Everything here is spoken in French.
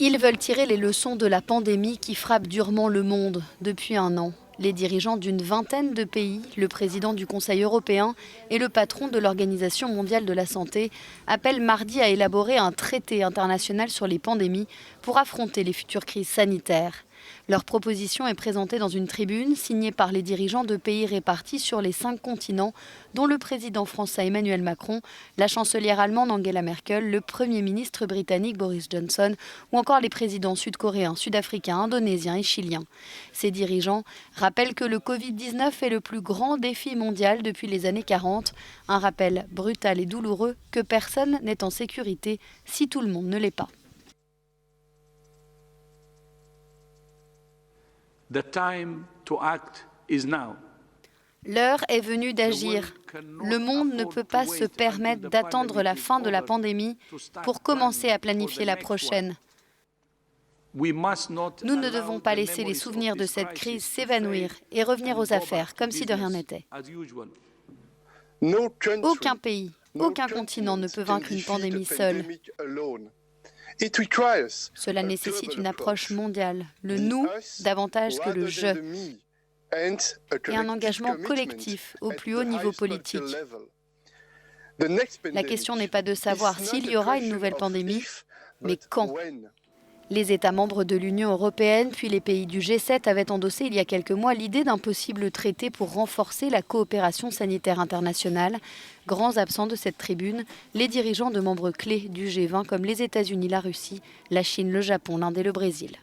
Ils veulent tirer les leçons de la pandémie qui frappe durement le monde depuis un an. Les dirigeants d'une vingtaine de pays, le président du Conseil européen et le patron de l'Organisation mondiale de la santé appellent mardi à élaborer un traité international sur les pandémies pour affronter les futures crises sanitaires. Leur proposition est présentée dans une tribune signée par les dirigeants de pays répartis sur les 5 continents, dont le président français Emmanuel Macron, la chancelière allemande Angela Merkel, le Premier ministre britannique Boris Johnson ou encore les présidents sud-coréens, sud-africains, indonésiens et chiliens. Ces dirigeants rappellent que le Covid-19 est le plus grand défi mondial depuis les années 40, un rappel brutal et douloureux que personne n'est en sécurité si tout le monde ne l'est pas. The time to act is now. L'heure est venue d'agir. Le monde ne peut pas se permettre d'attendre la fin de la pandémie pour commencer à planifier la prochaine. Nous ne devons pas laisser les souvenirs de cette crise s'évanouir et revenir aux affaires comme si de rien n'était. Aucun pays, aucun continent ne peut vaincre une pandémie seul. Cela nécessite une approche mondiale, le « nous » davantage que le « je », et un engagement collectif au plus haut niveau politique. La question n'est pas de savoir s'il y aura une nouvelle pandémie, mais quand. Les États membres de l'Union européenne, puis les pays du G7 avaient endossé il y a quelques mois l'idée d'un possible traité pour renforcer la coopération sanitaire internationale. Grands absents de cette tribune, les dirigeants de membres clés du G20 comme les États-Unis, la Russie, la Chine, le Japon, l'Inde et le Brésil.